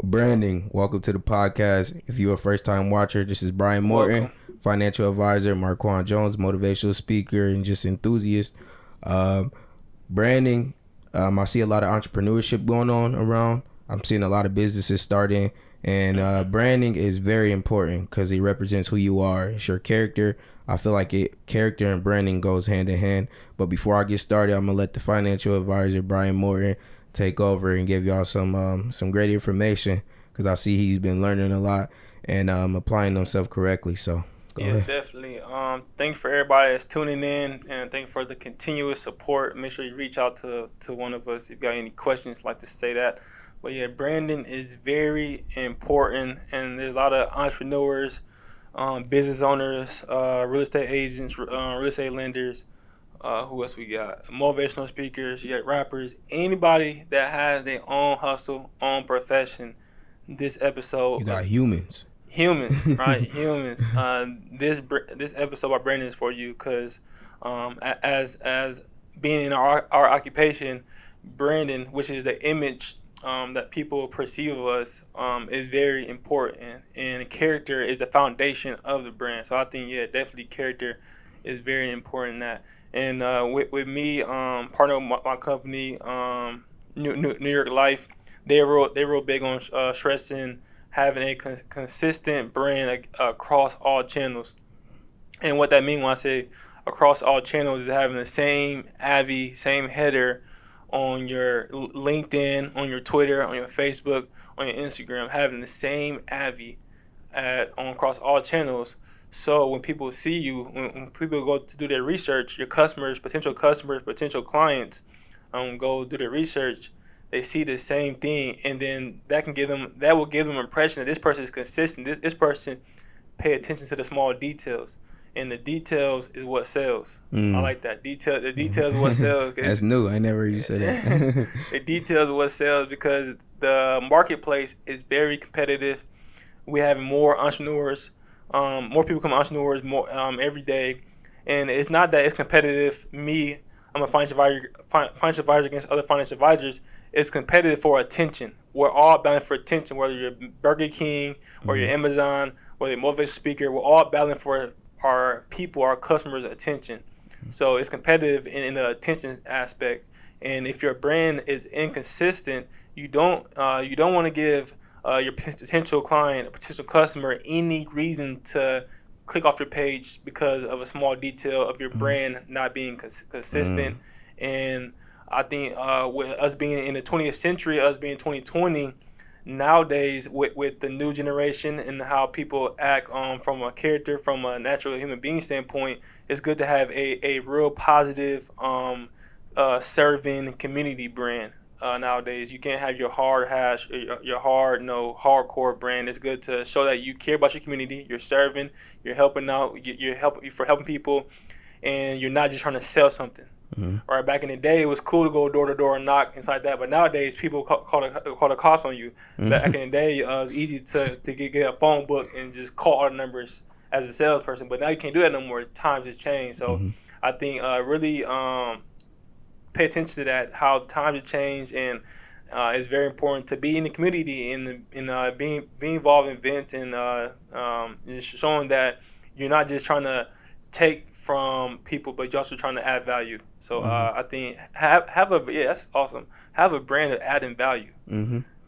Branding, welcome to the podcast. If you're a first time watcher, this is Brian Morton, Welcome. financial advisor, Marquan Jones, motivational speaker, and just enthusiast. Um, Branding, I see a lot of entrepreneurship going on around. I'm seeing a lot of businesses starting, and branding is very important because it represents who you are. It's your character. I feel like character and branding goes hand in hand. But before I get started, I'm gonna let the financial advisor Brian Morton take over and give y'all some great information because I see he's been learning a lot and applying himself correctly. So go Yeah, ahead. definitely. Thank you for everybody that's tuning in, and thank you for the continuous support. Make sure you reach out to one of us if you got any questions. Like to say that, but yeah, branding is very important, and there's a lot of entrepreneurs, business owners, real estate agents, real estate lenders. Who else we got? Motivational speakers. You got rappers. Anybody that has their own hustle, own profession. This episode You got humans. humans, right? Humans. This episode by Brandon is for you because, as being in our occupation, Brandon, which is the image that people perceive of us, is very important, and character is the foundation of the brand. So I think definitely character is very important in that. And with me, partner with my company, New York Life, they real big on stressing having a consistent brand across all channels. And what that means when I say across all channels is having the same AVI, same header on your LinkedIn, on your Twitter, on your Facebook, on your Instagram, having the same AVI on across all channels. So when people see you, when people go to do their research, your customers, potential clients, go do their research, they see the same thing, and then that will give them an impression that this person is consistent. This person pay attention to the small details, and the details is what sells. I like that The details is what sells. That's new. I never used to say that. The details is what sells because the marketplace is very competitive. We have more entrepreneurs, more people become entrepreneurs more every day, and it's not that it's competitive. I'm a financial advisor against other financial advisors. It's competitive for attention. We're all battling for attention, whether you're Burger King or you're Amazon, whether you're a motivational speaker. We're all battling for our people, our customers' attention. So it's competitive in the attention aspect. And if your brand is inconsistent, you don't want to give your potential client, a potential customer, any reason to click off your page because of a small detail of your brand not being consistent. And I think with us being in the 20th century, us being 2020, nowadays with the new generation and how people act from a character, from a natural human being standpoint, it's good to have a real positive serving community brand. Nowadays, you can't have your hardcore brand. It's good to show that you care about your community. You're serving, you're helping out, you're helping people, and you're not just trying to sell something. Right, back in the day, it was cool to go door to door and knock and like that. But nowadays, people call the cops on you. Back in the day, it was easy to get a phone book and just call all the numbers as a salesperson. But now you can't do that no more. Times have changed. So I think really pay attention to that, how times have changed, and it's very important to be in the community and being involved in events and showing that you're not just trying to take from people, but you're also trying to add value. So I think that's awesome. Have a brand of adding value.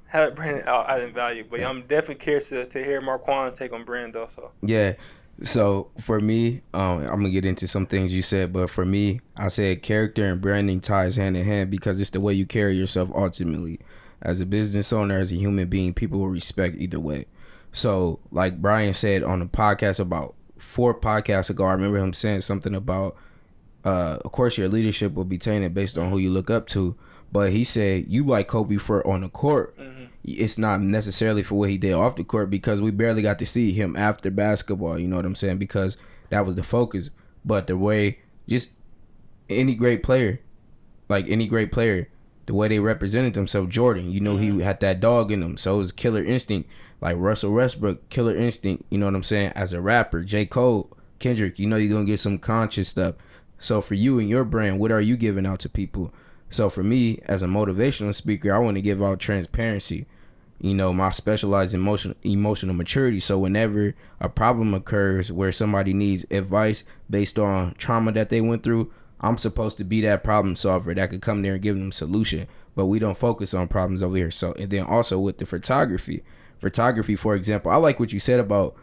Have a brand of adding value. But I'm definitely curious to hear Marquan take on brand though. So Yeah. So for me, I'm gonna get into some things you said, but for me, I said character and branding ties hand in hand because it's the way you carry yourself ultimately. As a business owner, as a human being, people will respect either way. So like Brian said on a podcast about 4 podcasts ago, I remember him saying something about, of course, your leadership will be tainted based on who you look up to. But he said you like Kobe for on the court. It's not necessarily for what he did off the court because we barely got to see him after basketball. You know what I'm saying? Because that was the focus. But the way just any great player, the way they represented themselves, Jordan, he had that dog in him. So it was killer instinct. Like Russell Westbrook, killer instinct. You know what I'm saying? As a rapper, J. Cole, Kendrick, you're going to get some conscious stuff. So for you and your brand, what are you giving out to people? So for me, as a motivational speaker, I want to give out transparency. my specialized emotional maturity. So whenever a problem occurs where somebody needs advice based on trauma that they went through, I'm supposed to be that problem solver that could come there and give them a solution. But we don't focus on problems over here. So, and then also with the photography, for example, I like what you said about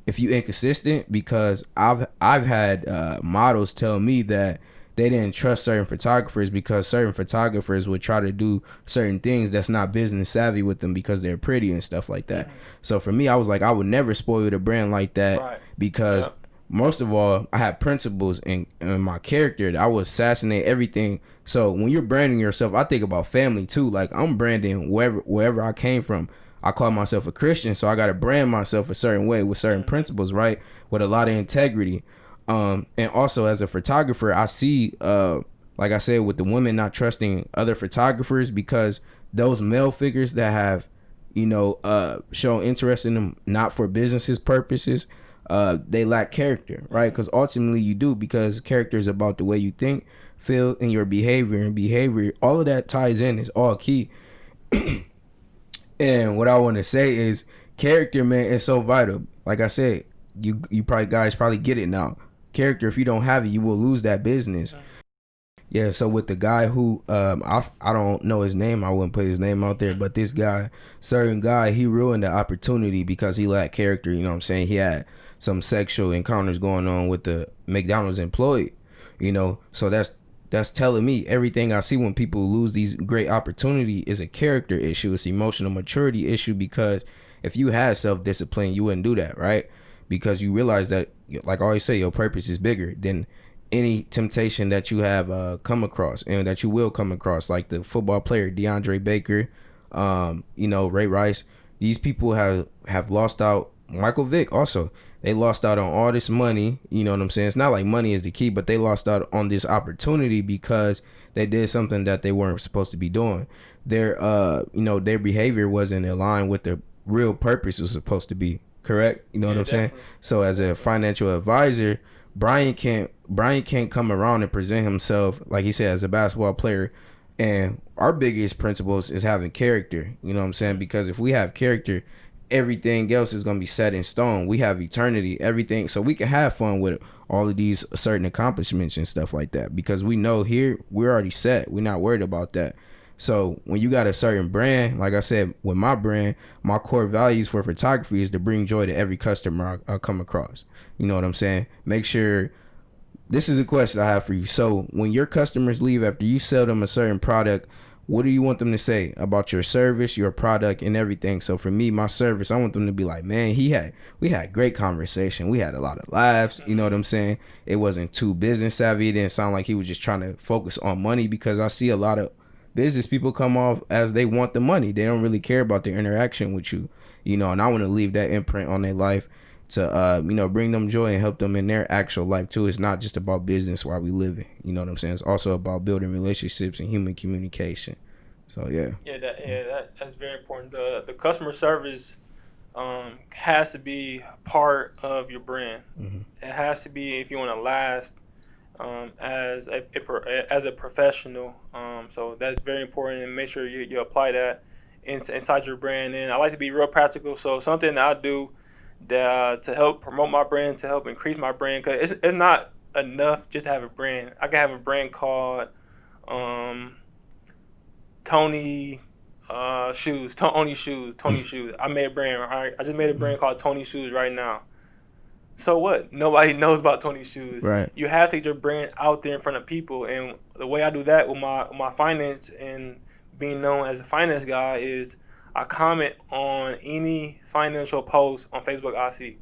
if you inconsistent, because I've had models tell me that they didn't trust certain photographers because certain photographers would try to do certain things that's not business savvy with them because they're pretty and stuff like that. So for me, I was like, I would never spoil the brand like that, because most of all, I had principles in my character. I would assassinate everything. So when you're branding yourself, I think about family too. Like, I'm branding wherever I came from. I call myself a Christian, so I got to brand myself a certain way with certain principles, right? With a lot of integrity. And also as a photographer, I see, like I said, with the women not trusting other photographers because those male figures that have, shown interest in them, not for businesses purposes, they lack character, right? Because ultimately you do, because character is about the way you think, feel, and your behavior. And behavior, all of that ties in, is all key. And what I want to say is character, man, is so vital. Like I said, you guys probably get it now. Character, if you don't have it, you will lose that business. Yeah, so with the guy who I don't know his name, I wouldn't put his name out there, but this guy, certain guy, he ruined the opportunity because he lacked character. You know what I'm saying? He had some sexual encounters going on with the McDonald's employee. So that's telling me everything I see when people lose these great opportunity is a character issue. It's emotional maturity issue, because if you had self-discipline, you wouldn't do that, right? Because you realize that, like I always say, your purpose is bigger than any temptation that you have come across and that you will come across. Like the football player DeAndre Baker, Ray Rice. These people have lost out. Michael Vick also. They lost out on all this money. You know what I'm saying? It's not like money is the key, but they lost out on this opportunity because they did something that they weren't supposed to be doing. Their behavior wasn't in line with the real purpose was supposed to be. Correct? You know what I'm saying? So as a financial advisor, Brian can't come around and present himself, like he said, as a basketball player. And our biggest principles is having character. You know what I'm saying? Because if we have character, everything else is going to be set in stone. We have eternity, everything. So we can have fun with all of these certain accomplishments and stuff like that, because we know here we're already set. We're not worried about that. So when you got a certain brand, like I said, with my brand, my core values for photography is to bring joy to every customer I come across. You know what I'm saying? Make sure, this is a question I have for you. So when your customers leave after you sell them a certain product, what do you want them to say about your service, your product, and everything? So for me, my service, I want them to be like, man, we had great conversation. We had a lot of laughs. You know what I'm saying? It wasn't too business savvy. It didn't sound like he was just trying to focus on money, because I see a lot of business people come off as they want the money. They don't really care about the interaction with you, and I want to leave that imprint on their life to, bring them joy and help them in their actual life too. It's not just about business while we live it. You know what I'm saying? It's also about building relationships and human communication. So, yeah. That's very important. The customer service has to be part of your brand. It has to be if you want to last as a professional. So that's very important, and make sure you apply that inside your brand. And I like to be real practical. So something that I do that to help promote my brand, to help increase my brand, because it's not enough just to have a brand. I can have a brand called Tony Shoes. Tony Shoes. I made a brand. Right? I just made a brand called Tony Shoes right now. So what? Nobody knows about Tony Shoes. Right. You have to get your brand out there in front of people. And the way I do that with my finance and being known as a finance guy is I comment on any financial post on Facebook I see.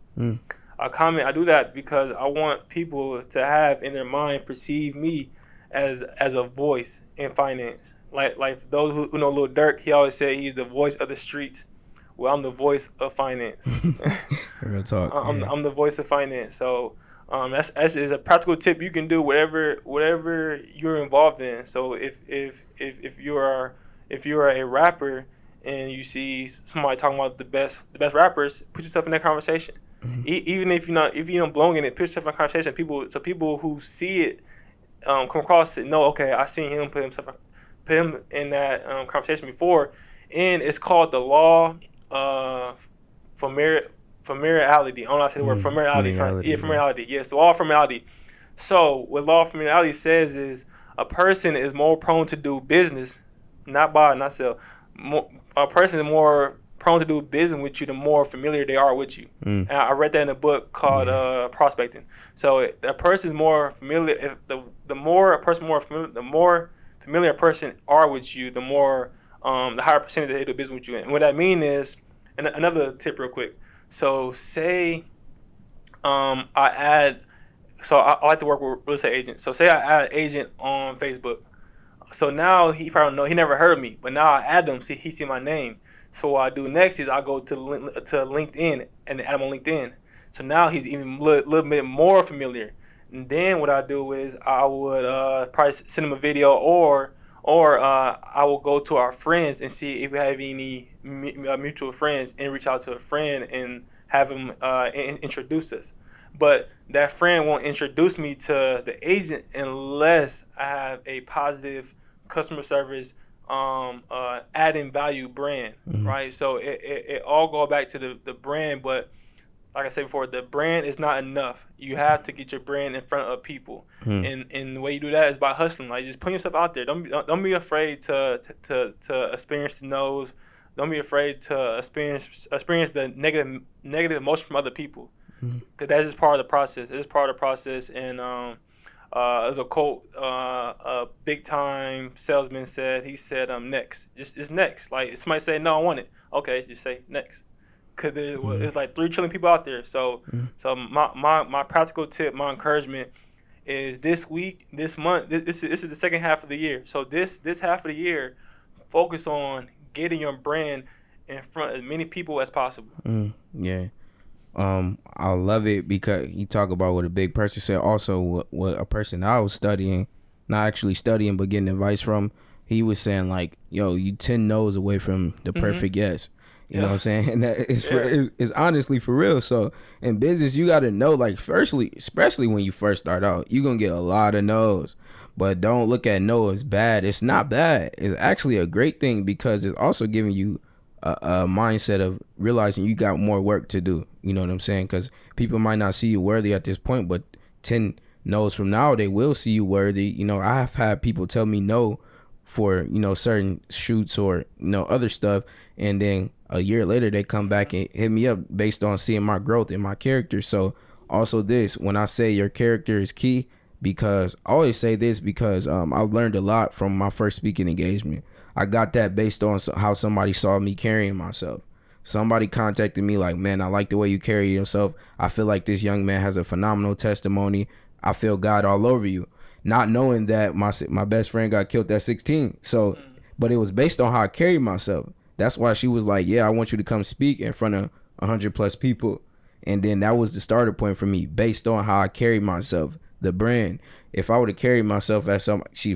I do that because I want people to have in their mind, perceive me as a voice in finance. Like those who know Lil Durk, he always said he's the voice of the streets. Well, I'm the voice of finance. Real talk. I'm the voice of finance. So that's is a practical tip you can do whatever you're involved in. So if you are a rapper and you see somebody talking about the best rappers, put yourself in that conversation. Even if you don't belong in it, put yourself in a conversation. People who see it come across it know, okay, I seen him put him in that conversation before, and it's called the law of familiarity. I don't know how to say the word familiarity. Familiarity, Yeah, yeah. familiarity. Yes, the law of familiarity. So what law of familiarity says is a person is more prone to do business, not buy, not sell. A person is more prone to do business with you the more familiar they are with you. Mm, And I read that in a book called yeah. Prospecting. So a person is more familiar. If the more a person more familiar, the more familiar a person are with you, the more the higher percentage they do business with you. And what I mean is, and another tip real quick. So say I add so I like to work with real estate agents. So say I add an agent on Facebook. So now he probably don't know he never heard of me, but now I add him. See, he see my name. So what I do next is I go to LinkedIn and add him on LinkedIn. So now he's even a little bit more familiar. And then what I do is I would probably send him a video, or I will go to our friends and see if we have any mutual friends and reach out to a friend and have him introduce us. But that friend won't introduce me to the agent unless I have a positive customer service, adding value brand, Mm, right? So it all go back to the brand, but like I said before, the brand is not enough. You have to get your brand in front of people, mm, and the way you do that is by hustling. Like just putting yourself out there. Don't be afraid to experience the no's. Don't be afraid to experience the negative emotion from other people, mm. because that's just part of the process. It's part of the process, and as a quote, a big time salesman said, he said, next, just next. Like if somebody say no, I want it. Okay, just say next. Cause Mm, there's like 3 trillion people out there. So mm, my practical tip, my encouragement is this week, this month. This is the second half of the year. So this half of the year, focus on getting your brand in front of as many people as possible. yeah. I love it because he talk about what a big person said. Also, what a person I was studying, not actually studying, but getting advice from, he was saying like, yo, you 10 no's away from the Hmm. perfect yes. You know Yeah, what I'm saying? And that is for yeah. it's honestly for real. So in business, you got to know, like, firstly, especially when you first start out, you're gonna get a lot of no's. But don't look at no as bad. It's not bad. It's actually a great thing because it's also giving you a mindset of realizing you got more work to do. You know what I'm saying? Because people might not see you worthy at this point, but 10 no's from now, they will see you worthy. You know, I've had people tell me no for, you know, certain shoots or, you know, other stuff. And then a year later, they come back and hit me up based on seeing my growth in my character. So also this, when I say your character is key, because I always say this because I learned a lot from my first speaking engagement. I got that based on how somebody saw me carrying myself. Somebody contacted me like, man, I like the way you carry yourself. I feel like this young man has a phenomenal testimony. I feel God all over you. Not knowing that my best friend got killed at 16. So, Mm. but it was based on how I carried myself. That's why she was like, yeah, I want you to come speak in front of 100 plus people. And then that was the starter point for me based on how I carried myself, the brand. If I would have carried myself as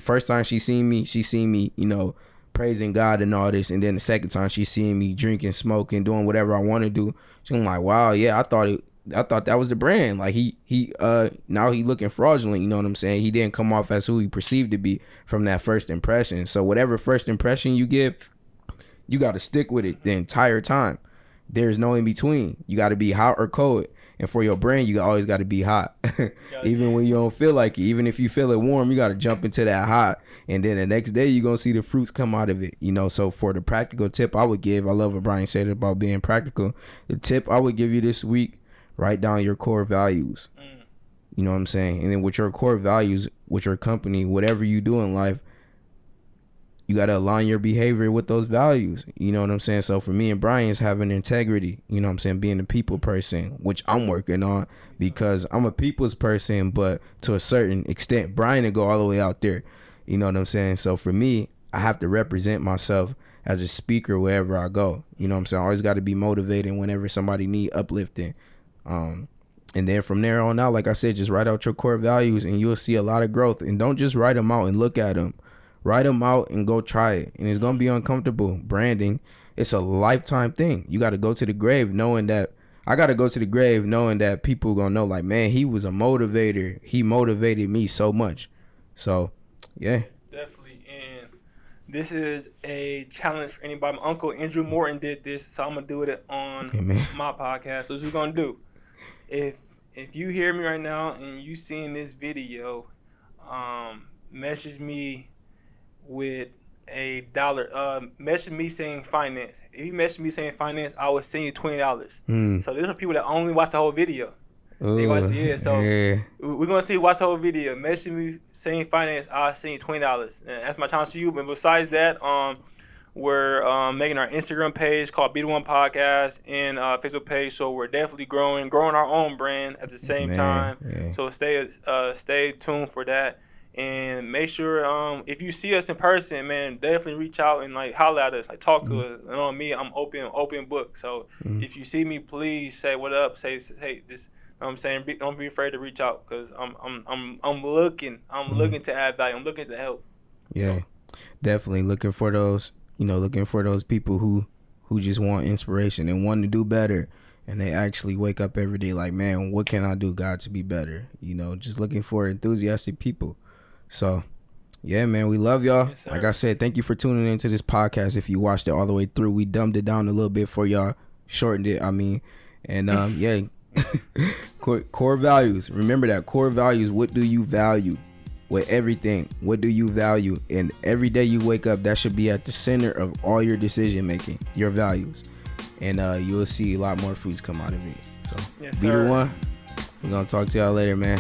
first time she seen me, you know, praising God and all this, and then the second time she seen me drinking, smoking, doing whatever I want to do, she's like, wow, yeah, I thought that was the brand. Like now he looking fraudulent, you know what I'm saying? He didn't come off as who he perceived to be from that first impression. So whatever first impression you give, you got to stick with it the entire time. There's no in between. You got to be hot or cold. And for your brand, you always got to be hot. Got it. Even when you don't feel like it. Even if you feel it warm, you got to jump into that hot. And then the next day, you're going to see the fruits come out of it. You know, so for the practical tip I would give, I love what Brian said about being practical. The tip I would give you this week, write down your core values. Mm. You know what I'm saying? And then with your core values, with your company, whatever you do in life, you got to align your behavior with those values. You know what I'm saying? So for me and Brian's having integrity, you know what I'm saying? Being a people person, which I'm working on because I'm a people's person, but to a certain extent, Brian will go all the way out there. You know what I'm saying? So for me, I have to represent myself as a speaker wherever I go. You know what I'm saying? I always got to be motivating whenever somebody need uplifting. And then from there on out, like I said, just write out your core values and you'll see a lot of growth. And don't just write them out and look at them. Write them out and go try it. And it's going to be uncomfortable. Branding, it's a lifetime thing. You got to go to the grave knowing that, I got to go to the grave knowing that people going to know, like, man, he was a motivator. He motivated me so much. So, yeah. Definitely. And This is a challenge for anybody. My uncle Andrew Morton did this, so I'm gonna do it on my podcast. So what we're gonna do? If you hear me right now and you seeing this video, message me with $1. Message me saying finance. If you message me saying finance, I will send you $20. So these are people that only watch the whole video. They gonna see it. So we're gonna see watch the whole video. Message me saying finance, I'll send you $20. And that's my challenge to you. But besides that, we're making our Instagram page called BeThe1 Podcast and Facebook page. So we're definitely growing our own brand at the same time. Yeah. So stay tuned for that. And make sure if you see us in person, man, definitely reach out and like holler at us, like talk to us. And on me, I'm open book. So if you see me, please say what up. Say hey, this. I'm saying don't be afraid to reach out because I'm looking to add value. I'm looking to help. Yeah, so. Definitely looking for those people who just want inspiration and want to do better, and they actually wake up every day like, man, what can I do, God, to be better? Just looking for enthusiastic people. So, yeah, man, we love y'all. Yes, like I said, thank you for tuning into this podcast. If you watched it all the way through, we dumbed it down a little bit for y'all, shortened it. And yeah. Core values. Remember that core values. What do you value? With everything, what do you value? And every day you wake up, that should be at the center of all your decision making, your values, and you'll see a lot more fruits come out of it. So yes, BeThe1. We're gonna talk to y'all later, man.